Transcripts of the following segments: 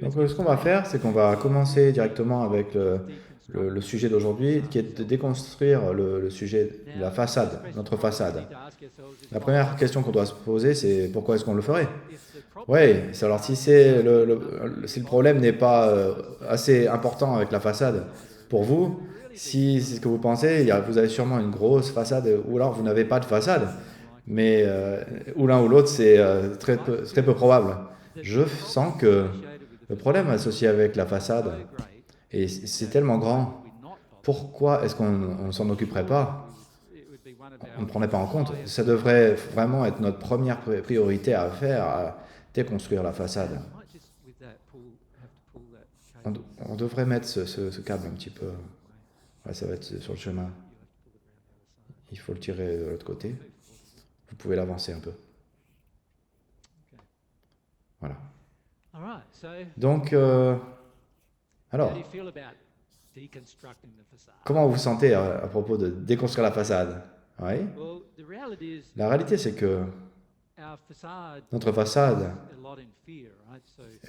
Donc, ce qu'on va faire, c'est qu'on va commencer directement avec le sujet d'aujourd'hui, qui est de déconstruire le sujet de la façade, notre façade. La première question qu'on doit se poser, c'est pourquoi est-ce qu'on le ferait? Oui, alors si le problème n'est pas assez important avec la façade pour vous, si c'est ce que vous pensez, vous avez sûrement une grosse façade, ou alors vous n'avez pas de façade, mais ou l'un ou l'autre, c'est très peu probable. Je sens que le problème associé avec la façade, et c'est tellement grand, pourquoi est-ce qu'on ne s'en occuperait pas? On ne prendrait pas en compte. Ça devrait vraiment être notre première priorité à faire, à déconstruire la façade. On devrait mettre ce câble un petit peu. Ouais, ça va être sur le chemin. Il faut le tirer de l'autre côté. Vous pouvez l'avancer un peu. Voilà. Donc, alors, comment vous vous sentez à propos de déconstruire la façade? Oui. La réalité, c'est que notre façade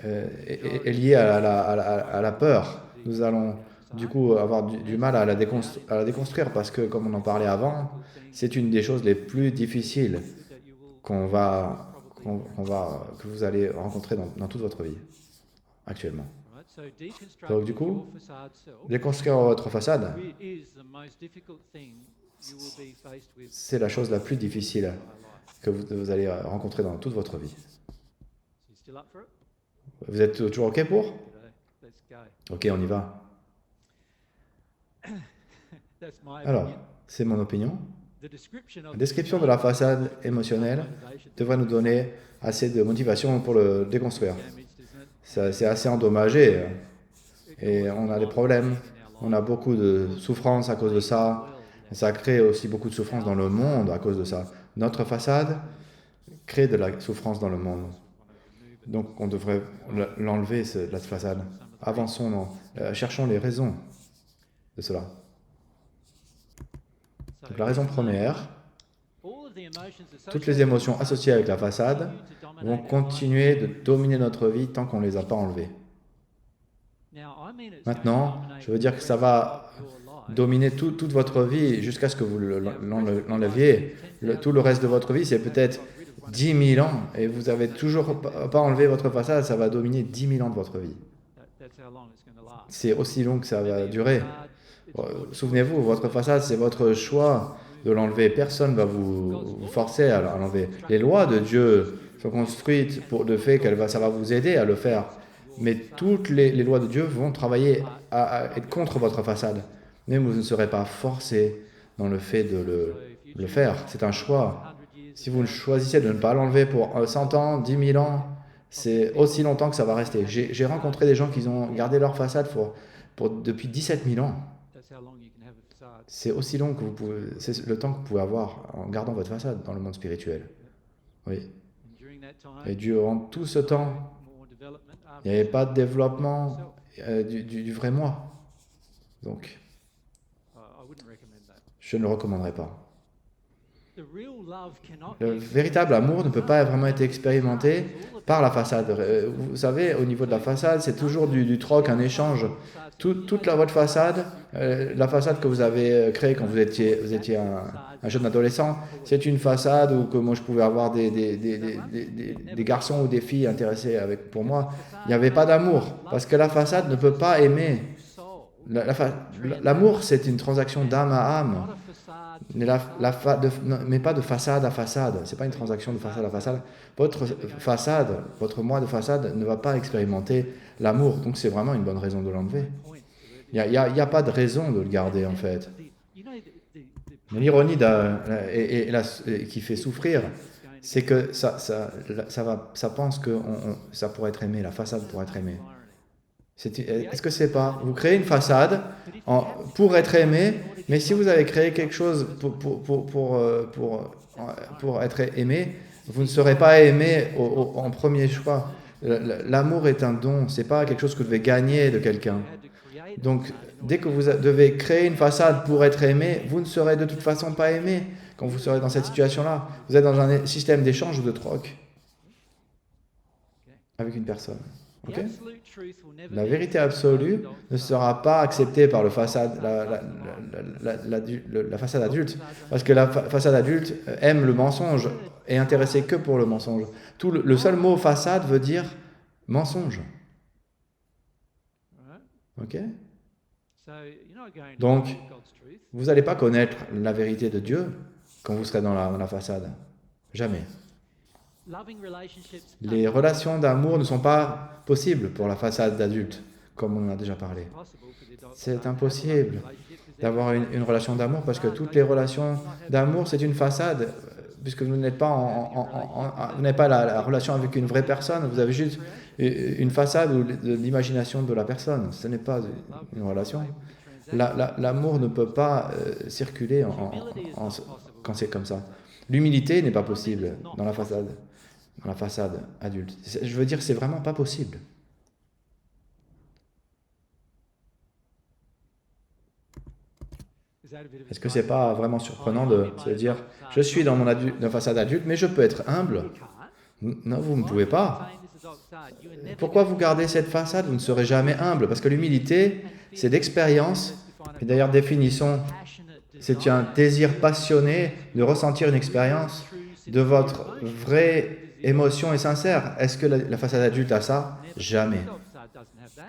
est liée à la peur. Nous allons du coup avoir du mal à la déconstruire parce que, comme on en parlait avant, c'est une des choses les plus difficiles que vous allez rencontrer dans toute votre vie actuellement. Donc du coup, déconstruire votre façade, c'est la chose la plus difficile que vous allez rencontrer dans toute votre vie. Vous êtes toujours OK pour? OK, on y va. Alors, c'est mon opinion. La description de la façade émotionnelle devrait nous donner assez de motivation pour le déconstruire. C'est assez endommagé et on a des problèmes. On a beaucoup de souffrance à cause de ça. Ça crée aussi beaucoup de souffrance dans le monde à cause de ça. Notre façade crée de la souffrance dans le monde. Donc on devrait l'enlever, la façade. Avançons, cherchons les raisons de cela. Donc la raison première, toutes les émotions associées avec la façade vont continuer de dominer notre vie tant qu'on ne les a pas enlevées. Maintenant, je veux dire que ça va dominer toute votre vie jusqu'à ce que vous l'enleviez. Tout le reste de votre vie, c'est peut-être 10 000 ans et vous n'avez toujours pas enlevé votre façade, ça va dominer 10 000 ans de votre vie. C'est aussi long que ça va durer. Souvenez-vous, votre façade, c'est votre choix de l'enlever. Personne ne va vous forcer à l'enlever. Les lois de Dieu sont construites pour le fait que ça va vous aider à le faire. Mais toutes les lois de Dieu vont travailler à être contre votre façade. Mais vous ne serez pas forcé dans le fait de le faire. C'est un choix. Si vous choisissez de ne pas l'enlever pour 100 ans, 10 000 ans, c'est aussi longtemps que ça va rester. J'ai rencontré des gens qui ont gardé leur façade depuis 17 000 ans. C'est aussi long que c'est le temps que vous pouvez avoir en gardant votre façade dans le monde spirituel. Oui. Et durant tout ce temps, il n'y avait pas de développement du vrai moi. Donc, je ne le recommanderais pas. Le véritable amour ne peut pas vraiment être expérimenté par la façade. Vous savez, au niveau de la façade, c'est toujours du troc, un échange. Toute votre façade, la façade que vous avez créée quand vous étiez un jeune adolescent, c'est une façade où que moi je pouvais avoir des garçons ou des filles intéressés pour moi. Il n'y avait pas d'amour, parce que la façade ne peut pas aimer. L'amour, c'est une transaction d'âme à âme. Mais pas de façade à façade. Ce n'est pas une transaction de façade à façade. Votre façade, votre moi de façade ne va pas expérimenter l'amour. Donc c'est vraiment une bonne raison de l'enlever. Il n'y a pas de raison de le garder en fait. L'ironie qui fait souffrir, c'est que ça pense que ça pourrait être aimé, la façade pourrait être aimée. Est-ce que c'est pas? Vous créez une façade pour être aimé, mais si vous avez créé quelque chose pour être aimé, vous ne serez pas aimé en premier choix. L'amour est un don, c'est pas quelque chose que vous devez gagner de quelqu'un. Donc, dès que vous devez créer une façade pour être aimé, vous ne serez de toute façon pas aimé quand vous serez dans cette situation-là. Vous êtes dans un système d'échange ou de troc avec une personne. Okay? La vérité absolue ne sera pas acceptée par la façade adulte, parce que la façade adulte aime le mensonge, est intéressée que pour le mensonge. Le seul mot façade veut dire mensonge. Ok? Donc, vous n'allez pas connaître la vérité de Dieu quand vous serez dans la façade. Jamais. Les relations d'amour ne sont pas possibles pour la façade d'adulte, comme on en a déjà parlé. C'est impossible d'avoir une relation d'amour parce que toutes les relations d'amour, c'est une façade, puisque vous n'êtes pas, vous n'avez pas la relation avec une vraie personne, vous avez juste une façade ou de l'imagination de la personne. Ce n'est pas une relation. L'amour ne peut pas circuler quand c'est comme ça. L'humilité n'est pas possible dans la façade adulte. Je veux dire, c'est vraiment pas possible. Est-ce que c'est pas vraiment surprenant de se dire, je suis dans ma façade adulte, mais je peux être humble? Non, vous ne pouvez pas. Pourquoi vous gardez cette façade? Vous ne serez jamais humble, parce que l'humilité, c'est d'expérience. Et d'ailleurs, définissons, c'est un désir passionné de ressentir une expérience de votre vraie émotion est sincère. Est-ce que la façade adulte a ça? Jamais.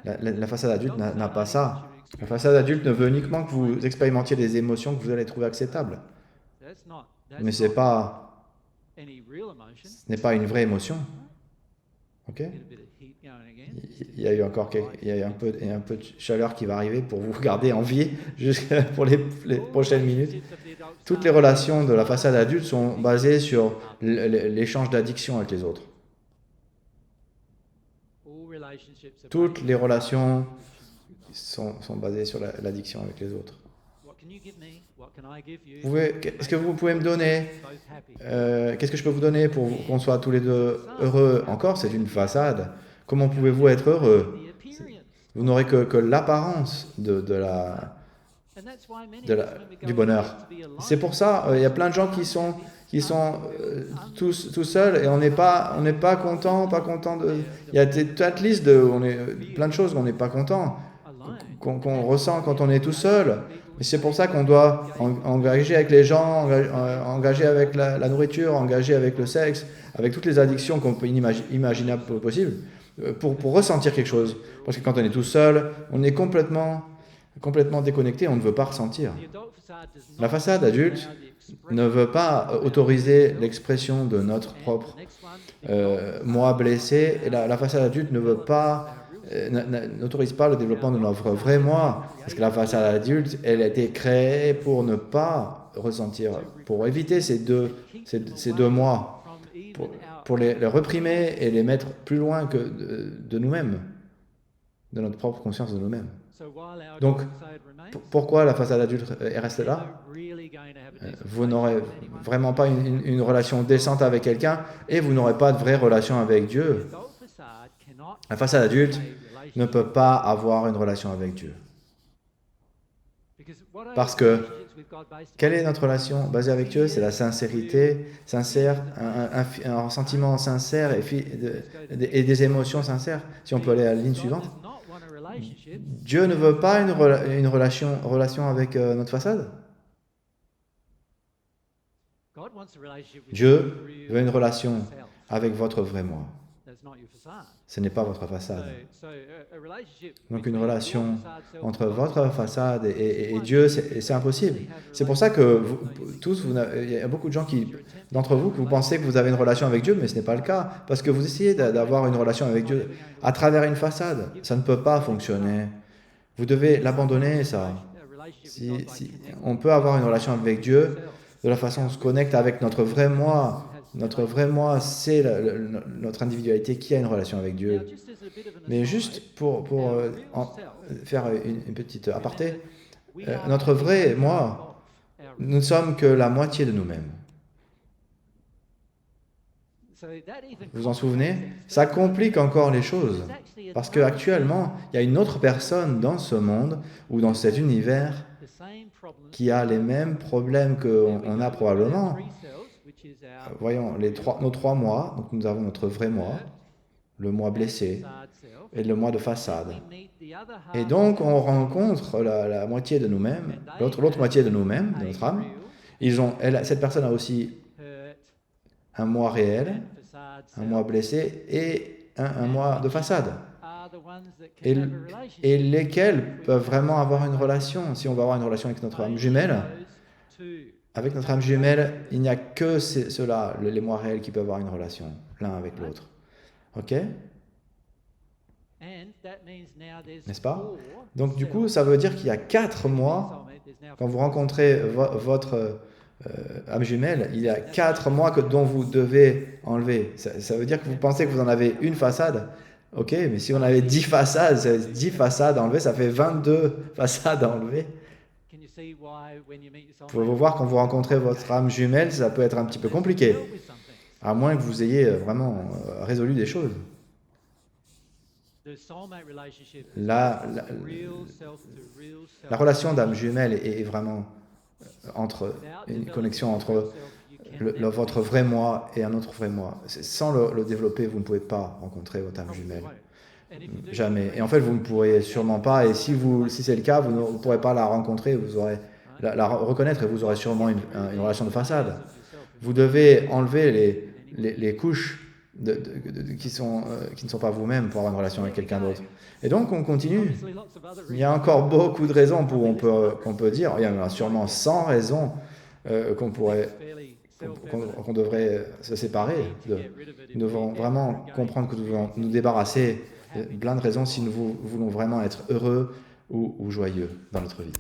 La façade adulte n'a pas ça. La façade adulte ne veut uniquement que vous expérimentiez des émotions que vous allez trouver acceptables. Mais ce n'est pas une vraie émotion. Ok? Il y a eu encore un peu de chaleur qui va arriver pour vous garder en vie pour les prochaines minutes. Toutes les relations de la façade adulte sont basées sur l'échange d'addiction avec les autres. Toutes les relations sont basées sur l'addiction avec les autres. Est-ce que vous pouvez me donner qu'est-ce que je peux vous donner pour qu'on soit tous les deux heureux? Encore, c'est une façade. Comment pouvez-vous être heureux? Vous n'aurez que l'apparence du bonheur. C'est pour ça, il y a plein de gens qui sont tout seuls et on n'est pas content, Il y a toute liste plein de choses qu'on n'est pas content, qu'on ressent quand on est tout seul. Et c'est pour ça qu'on doit engager avec les gens, engager avec la nourriture, engager avec le sexe, avec toutes les addictions qu'on peut imaginer possibles, pour ressentir quelque chose. Parce que quand on est tout seul, on est complètement déconnecté, on ne veut pas ressentir. La façade adulte ne veut pas autoriser l'expression de notre propre moi blessé, et la façade adulte n'autorise pas le développement de notre vrai moi, parce que la façade adulte, elle a été créée pour ne pas ressentir, pour éviter ces deux moi, pour les réprimer et les mettre plus loin que de nous-mêmes, de notre propre conscience de nous-mêmes. Donc, pourquoi la façade adulte est restée là? Vous n'aurez vraiment pas une relation décente avec quelqu'un et vous n'aurez pas de vraie relation avec Dieu. La façade adulte ne peut pas avoir une relation avec Dieu. Parce que, quelle est notre relation basée avec Dieu? C'est la sincérité, sincère, un sentiment sincère et des émotions sincères. Si on peut aller à la ligne suivante. Dieu ne veut pas une relation avec notre façade. Dieu veut une relation avec votre vrai moi. Ce n'est pas votre façade. Donc une relation entre votre façade et Dieu, c'est impossible. C'est pour ça que il y a beaucoup de gens d'entre vous que vous pensez que vous avez une relation avec Dieu, mais ce n'est pas le cas. Parce que vous essayez d'avoir une relation avec Dieu à travers une façade. Ça ne peut pas fonctionner. Vous devez l'abandonner, ça. On peut avoir une relation avec Dieu de la façon dont on se connecte avec notre vrai moi. Notre vrai moi, c'est notre individualité qui a une relation avec Dieu. Mais juste pour faire une petite aparté, notre vrai moi, nous ne sommes que la moitié de nous-mêmes. Vous vous en souvenez? Ça complique encore les choses. Parce qu'actuellement, il y a une autre personne dans ce monde ou dans cet univers qui a les mêmes problèmes qu'on a probablement. Voyons, nos 3 mois, donc nous avons notre vrai moi, le moi blessé et le moi de façade. Et donc, on rencontre la moitié de nous-mêmes, l'autre moitié de nous-mêmes, de notre âme. Cette personne a aussi un moi réel, un moi blessé et un moi de façade. Et lesquels peuvent vraiment avoir une relation. Si on va avoir une relation avec notre âme jumelle, il n'y a que ceux-là, les moi réels, qui peuvent avoir une relation, l'un avec l'autre. Ok ? N'est-ce pas? Donc du coup, ça veut dire qu'il y a 4 mois, quand vous rencontrez votre âme jumelle, il y a 4 mois dont vous devez enlever. Ça veut dire que vous pensez que vous en avez une façade. Ok, mais si on avait 10 façades, 10 façades à enlever, ça fait 22 façades à enlever. Vous pouvez voir, quand vous rencontrez votre âme jumelle, ça peut être un petit peu compliqué, à moins que vous ayez vraiment résolu des choses. La relation d'âme jumelle est vraiment une connexion entre votre vrai moi et un autre vrai moi. Sans le développer, vous ne pouvez pas rencontrer votre âme jumelle. Jamais. Et en fait, vous ne pourrez sûrement pas, et si c'est le cas, vous ne pourrez pas la rencontrer, vous aurez la reconnaître, et vous aurez sûrement une relation de façade. Vous devez enlever les couches qui ne sont pas vous-même pour avoir une relation avec quelqu'un d'autre. Et donc, on continue. Il y a encore beaucoup de raisons qu'on peut dire, il y en a sûrement 100 raisons qu'on devrait se séparer. Nous devons vraiment comprendre que nous devons nous débarrasser de plein de raisons si nous voulons vraiment être heureux ou joyeux dans notre vie.